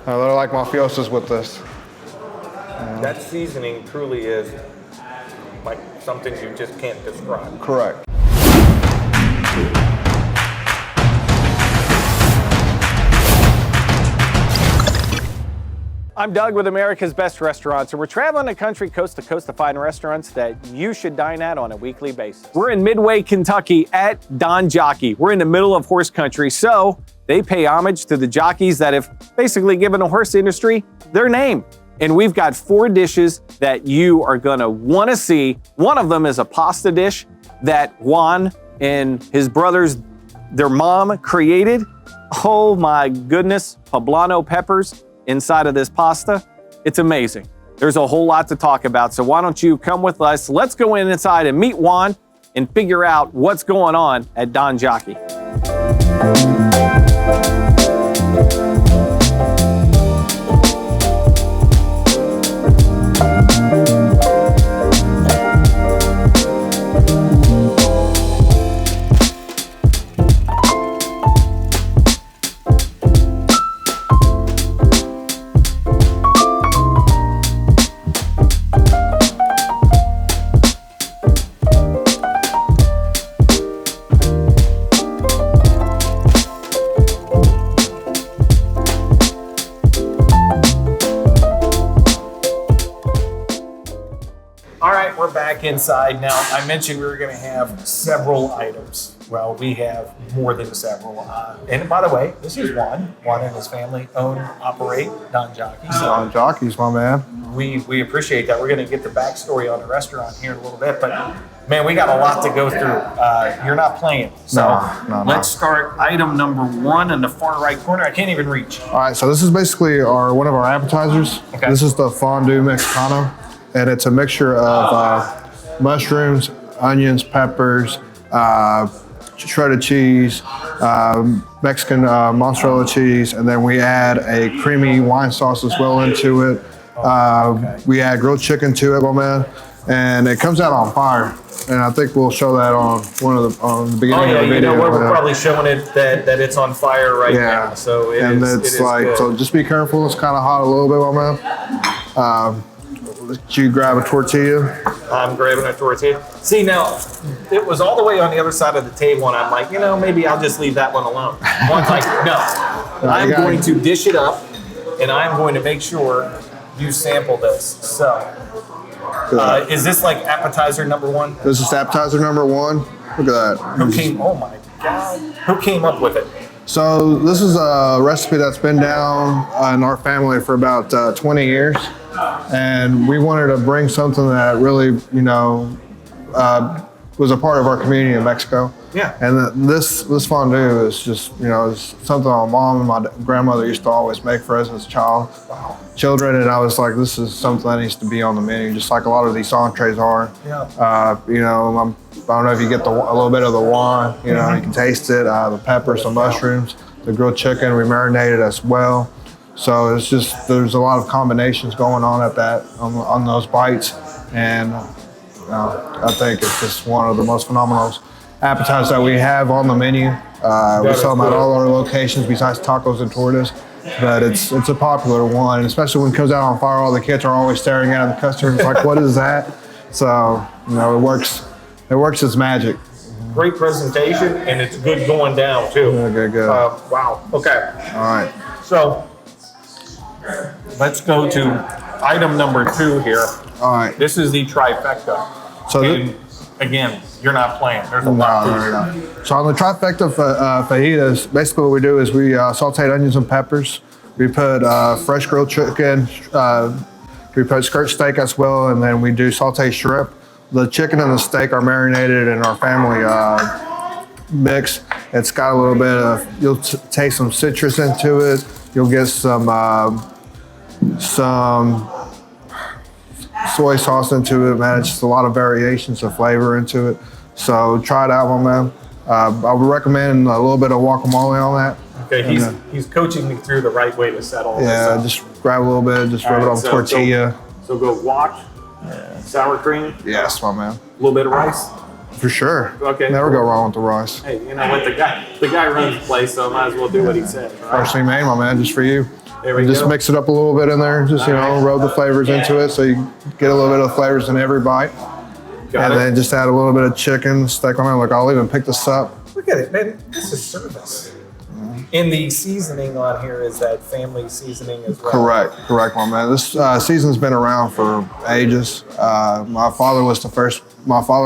They're like mafiosos with this. That seasoning truly is like something you just can't describe. Correct. I'm Doug with America's Best Restaurants, and we're traveling the country coast to coast to find restaurants that you should dine at on a weekly basis. We're in Midway, Kentucky at Don Jockey. We're in the middle of horse country, so they pay homage to the jockeys that have basically given the horse industry their name. And we've got 4 dishes that you are gonna wanna see. One of them is a pasta dish that Juan and his brothers, their mom, created. Oh my goodness, poblano peppers inside of this pasta. It's amazing. There's a whole lot to talk about, so why don't you come with us? Let's go inside and meet Juan and figure out what's going on at Don Jockey. Inside now, I mentioned we were going to have several items. Well, we have more than several. And by the way, this is Juan. Juan and his family operate Don Jockey. So Don Jockey's, my man. We appreciate that. We're going to get the backstory on the restaurant here in a little bit, but man, we got a lot to go through. You're not playing. So let's start item number 1 in the far right corner. I can't even reach. All right, so this is basically one of our appetizers. Okay. This is the Fondue Mexicano, and it's a mixture of mushrooms, onions, peppers, shredded cheese, Mexican mozzarella cheese, and then we add a creamy wine sauce as well into it. We add grilled chicken to it, my man, and it comes out on fire. And I think we'll show that on the beginning of the video. You know, we're probably showing it that it's on fire right now. So it is good. So just be careful. It's kind of hot a little bit, my man. Let you grab a tortilla. I'm grabbing a tortilla. See, now, it was all the way on the other side of the table, and I'm like, maybe I'll just leave that one alone. One's like, no. I'm going to dish it up, and I'm going to make sure you sample this. So, is this like appetizer number 1? This is appetizer number 1. Look at that. Oh my God. Who came up with it? So, this is a recipe that's been down in our family for about 20 years. And we wanted to bring something that really, was a part of our community in Mexico. Yeah. And this fondue is just, is something my mom and my grandmother used to always make for us as children. And I was like, this is something that needs to be on the menu, just like a lot of these entrees are. Yeah. I don't know if you get a little bit of the wine, you can taste it, the peppers, the mushrooms, the grilled chicken, we marinated as well. So it's just, there's a lot of combinations going on at on those bites. And I think it's just one of the most phenomenal appetizers that we have on the menu. We sell them at all our locations besides tacos and tortas. But it's a popular one, and especially when it comes out on fire, all the kids are always staring at the customers like, what is that? So, it works its magic. Great presentation, and it's good going down too. Good. Wow, okay. All right. So, let's go to item number 2 here. All right. This is the trifecta. So again, you're not playing. There's a lot of food. So on the trifecta fajitas, basically what we do is we sauteed onions and peppers. We put fresh grilled chicken. We put skirt steak as well, and then we do sauteed shrimp. The chicken and the steak are marinated in our family mix. It's got a little bit of, you'll taste some citrus into it. You'll get some soy sauce into it, man. It's just a lot of variations of flavor into it. So try it out, my man. I would recommend a little bit of guacamole on that. Okay, he's coaching me through the right way to settle this up. Just grab a little bit, just rub it on tortilla. So go guac, sour cream. Yes, my man. A little bit of rice. For sure. Okay. Never go wrong with the rice. Hey, you know what? The guy runs the place, so I might as well do what he says. Right? First thing made, my man, just for you. There we And just go. mix it up a little bit in there. Just, rub the flavors into it so you get a little bit of flavors in every bite. Got it. Then just add a little bit of chicken, steak on it. Look, I'll even pick this up. Look at it, man. This is service. And the seasoning on here is that family seasoning as well. Correct, my man. This season's been around for ages. My father and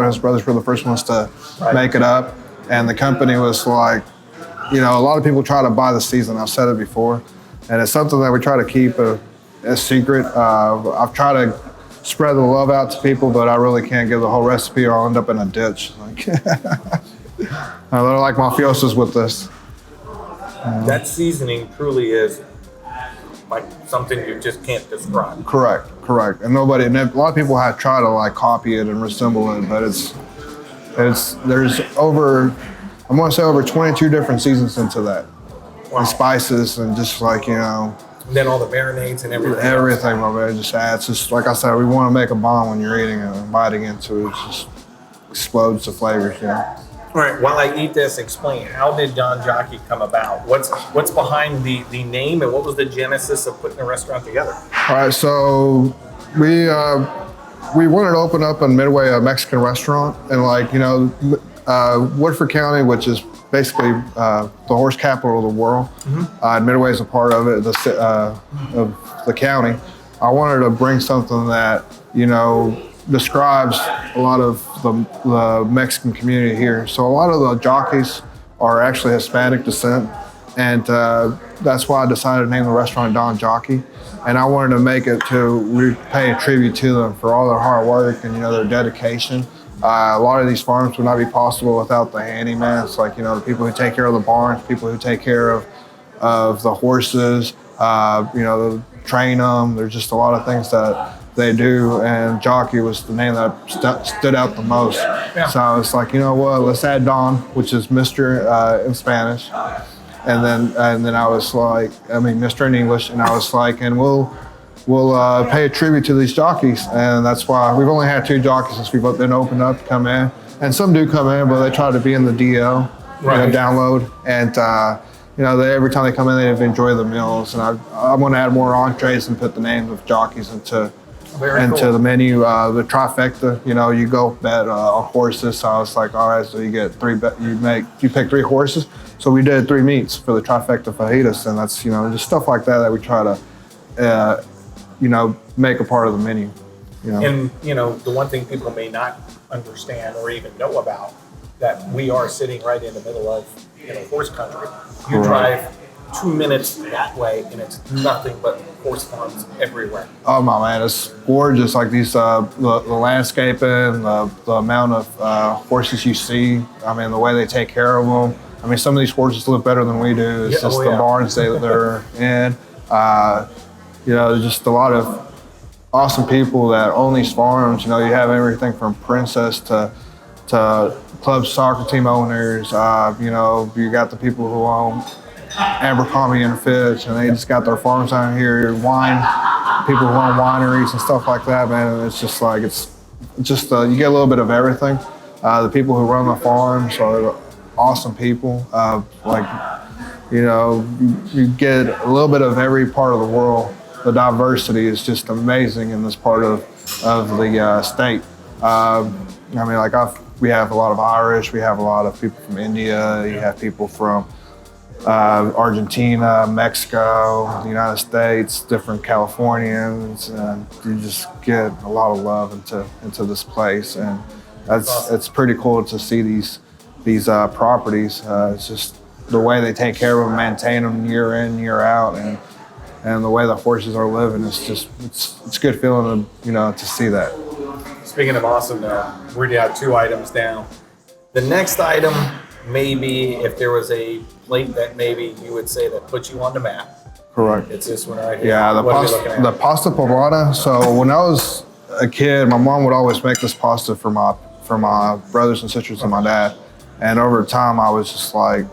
his brothers were the first ones to make it up. And the company was like, a lot of people try to buy the season. I've said it before. And it's something that we try to keep a secret. I've tried to spread the love out to people, but I really can't give the whole recipe or I'll end up in a ditch. They're like mafiosos with this. That seasoning truly is like something you just can't describe. Correct. And a lot of people have tried to like copy it and resemble it, but there's over 22 different seasons into that. Wow. And spices and just like, And then all the marinades and everything. everything, my man, just adds. Just like I said, we want to make a bomb when you're eating it and biting into it. It just explodes the flavors, All right, while I eat this, explain, how did Don Jockey come about? What's behind the name and what was the genesis of putting the restaurant together? All right, so we wanted to open up in Midway a Mexican restaurant, and Woodford County, which is basically the horse capital of the world. Midway is a part of it, of the county. I wanted to bring something that describes a lot of the Mexican community here. So a lot of the jockeys are actually Hispanic descent, and that's why I decided to name the restaurant Don Jockey. And I wanted to make it to pay a tribute to them for all their hard work and their dedication. A lot of these farms would not be possible without the handyman. Like the people who take care of the barns, people who take care of the horses, train them. There's just a lot of things that they do, and Jockey was the name that stood out the most. Yeah. So I was like, let's add Don, which is Mr. In Spanish, and then I was like, Mr. in English, and I was like, and we'll pay a tribute to these jockeys, and that's why we've only had 2 jockeys since we've been opened up to come in, and some do come in, but they try to be in the DL, download, and every time they come in, they enjoy the meals, and I want to add more entrees and put the names of jockeys into the menu. The trifecta, you go bet on horses. So I was like, all right, so you get you pick 3 horses. So we did 3 meats for the Trifecta Fajitas, and that's just stuff like that we try to make a part of the menu. And the one thing people may not understand or even know about, that we are sitting right in the middle of horse country. You drive 2 minutes that way, and it's nothing but horse farms everywhere. Oh my man, it's gorgeous. Like these, the landscaping, the amount of horses you see. The way they take care of them. Some of these horses live better than we do. It's just the barns they're in. There's just a lot of awesome people that own these farms. You have everything from princess to club soccer team owners. You got the people who own Abercrombie and Fitch, and they just got their farms down here. People who own wineries and stuff like that, man. It's just like you get a little bit of everything. The people who run the farms are awesome people. You get a little bit of every part of the world. The diversity is just amazing in this part of the state. We have a lot of Irish. We have a lot of people from India. You have people from Argentina, Mexico, the United States, different Californians, and you just get a lot of love into this place, and it's pretty cool to see these properties. It's just the way they take care of them, maintain them year in, year out, and the way the horses are living. It's a good feeling to see that. Speaking of awesome, we're down 2 items down. The next item, maybe if there was a plate that maybe you would say that put you on the map. Correct. It's this one right here. Yeah, the pasta poblana. So when I was a kid, my mom would always make this pasta for my brothers and sisters and my dad. And over time, I was just like,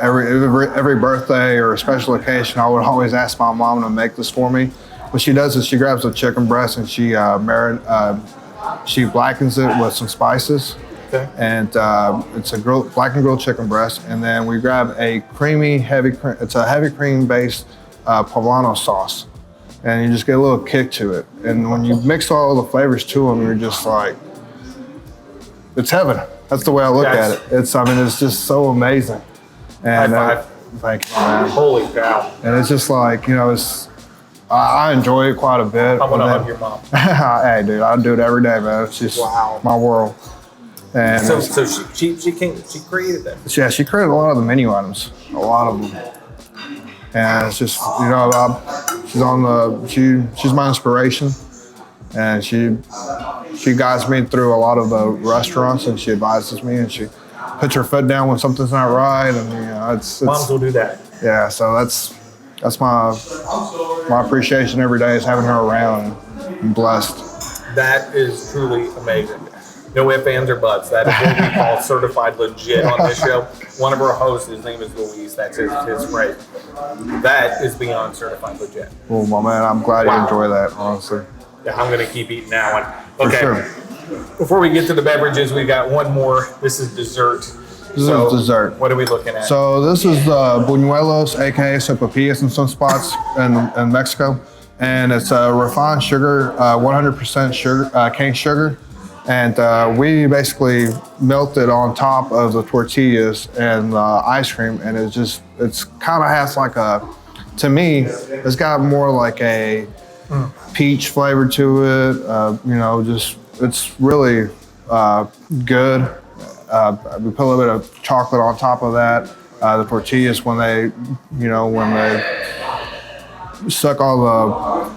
every birthday or a special occasion, I would always ask my mom to make this for me. What she does is she grabs a chicken breast and she blackens it with some spices. Okay. And it's a blackened grilled chicken breast, and then we grab a heavy cream based poblano sauce. And you just get a little kick to it. And when you mix all the flavors to them, you're just like, it's heaven. That's the way I look at it. It's just so amazing. And thank you, man. Holy cow. And it's just like, I enjoy it quite a bit. I'm gonna hug your mom. Hey, dude, I do it every day, man. It's just my world. And so she created that. Yeah, she created a lot of the menu items, a lot of them. And it's just, she's my inspiration. And she guides me through a lot of the restaurants, and she advises me, and she puts her foot down when something's not right. And it's moms will do that. Yeah, so that's my appreciation every day is having her around, and I'm blessed. That is truly amazing. No ifs, ands, or buts. That is what we call certified legit on this show. One of our hosts, his name is Luis. That's his phrase. That is beyond certified legit. Well, my man, I'm glad you enjoy that, honestly. Yeah, I'm going to keep eating that one. Okay. For sure. Before we get to the beverages, we got one more. This is dessert. This is dessert. What are we looking at? So this is Buñuelos, aka sopapillas in some spots in Mexico. And it's refined sugar, 100% sugar, cane sugar. And we basically melt it on top of the tortillas and ice cream. And it's kind of has like to me, it's got more like a peach flavor to it. It's really good. We put a little bit of chocolate on top of that. The tortillas, when they suck all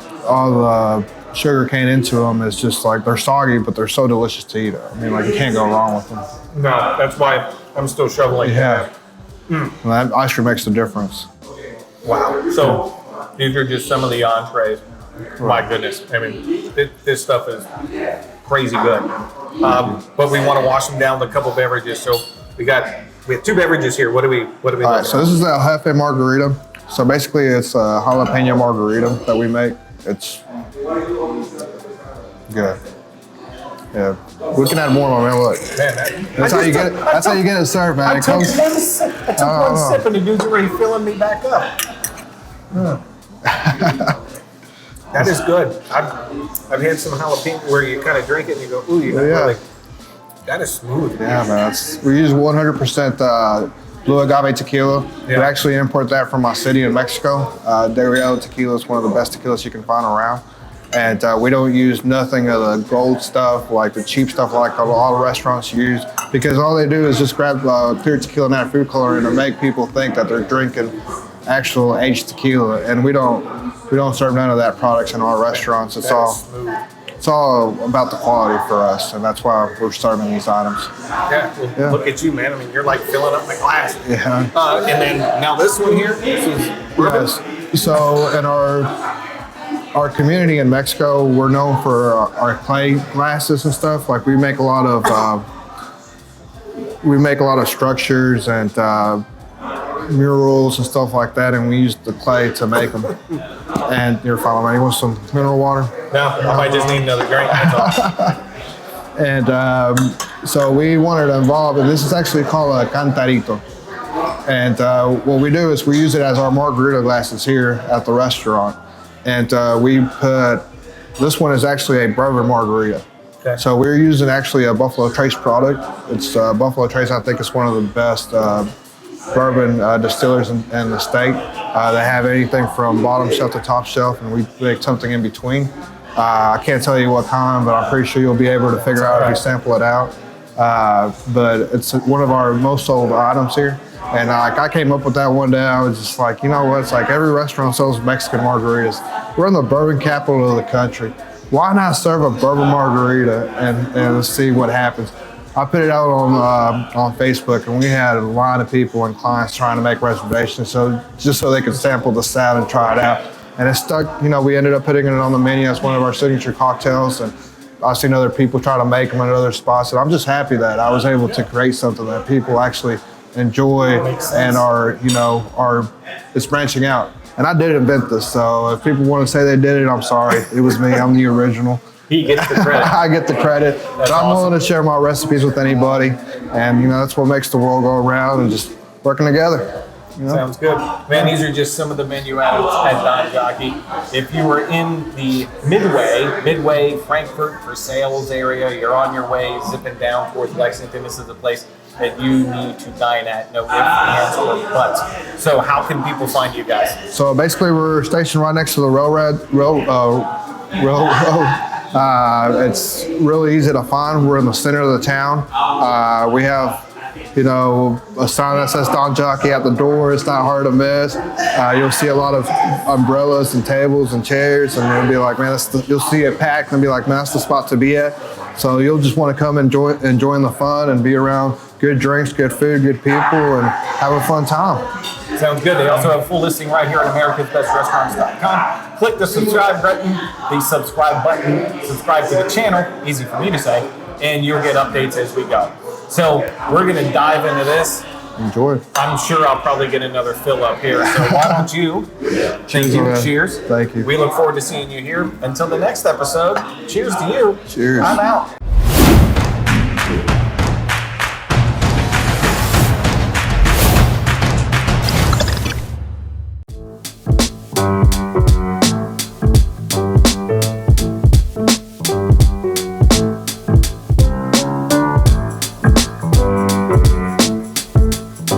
the sugar cane into them, it's just like they're soggy, but they're so delicious to eat. I mean, like you can't go wrong with them. No, that's why I'm still shoveling. Yeah. And that ice cream makes the difference. Wow. So these are just some of the entrees. My goodness. I mean, this stuff is crazy good. But we want to wash them down with a couple beverages. So we have two beverages here. What do we All right, so this is the Jefe margarita. So basically it's a jalapeno margarita that we make. It's good. Yeah. We can add more, my man. Look. Man, that's how you get it. That's how you get it served, man. I took one sip and the dude's already filling me back up. That is good. I've had some jalapeno where you kind of drink it and you go, ooh, really, that is smooth. Yeah, man. We use 100% blue agave tequila. Yeah. We actually import that from my city in Mexico. Del tequila is one of the best tequilas you can find around. And we don't use nothing of the gold stuff, like the cheap stuff like all the restaurants use, because all they do is just grab clear tequila and add food coloring and make people think that they're drinking actual aged tequila. And we don't serve none of that products in our restaurants. It's all about the quality for us, and that's why we're serving these items. Yeah, look at you, man. I mean, you're like filling up my glass. Yeah. And then now this one here, this is bourbon. Yes. So in our community in Mexico, we're known for our clay glasses and stuff. Like we make a lot of structures and murals and stuff like that, and we use the clay to make them. And you're following me. You want some mineral water? No, I might just need another drink. That's all. And so we wanted to involve, and this is actually called a cantarito. And what we do is we use it as our margarita glasses here at the restaurant. And this one is actually a bourbon margarita. Okay. So we're using actually a Buffalo Trace product. It's Buffalo Trace, I think it's one of the best bourbon distillers in the state. They have anything from bottom shelf to top shelf, and we make something in between. I can't tell you what kind, but I'm pretty sure you'll be able to figure out if you sample it out. But it's one of our most sold items here. And I came up with that one day. I was just like, you know what? It's like every restaurant sells Mexican margaritas. We're in the bourbon capital of the country. Why not serve a bourbon margarita and see what happens? I put it out on Facebook, and we had a line of people and clients trying to make reservations, so they could sample the sound and try it out. And it stuck. We ended up putting it on the menu as one of our signature cocktails. And I've seen other people try to make them at other spots, and I'm just happy that I was able to create something that people actually enjoy and it's branching out. And I did invent this, so if people want to say they did it, I'm sorry. It was me. I'm the original. He gets the credit. I get the credit. But I'm willing to share my recipes with anybody, and that's what makes the world go around, and just working together. You know? Sounds good. Man, these are just some of the menu items at Don Jockey. If you were in the Midway, Frankfurt for sales area, you're on your way zipping down towards Lexington, this is a place that you need to dine at. No ifs, ands, or buts. So how can people find you guys? So basically, we're stationed right next to the railroad. It's really easy to find. We're in the center of the town. We have, you know, a sign that says Don Jockey at the door. It's not hard to miss. You'll see a lot of umbrellas and tables and chairs, and you'll be like, man, you'll see it packed and be like, man, that's the spot to be at. So you'll just want to come enjoying the fun and be around good drinks, good food, good people, and have a fun time. Sounds good. They also have a full listing right here at americasbestrestaurants.com. Click the subscribe button, subscribe to the channel, easy for me to say, and you'll get updates as we go. So we're going to dive into this. Enjoy. I'm sure I'll probably get another fill up here. So why don't you? Cheers. Thank you. We look forward to seeing you here. Until the next episode, cheers to you. Cheers. I'm out.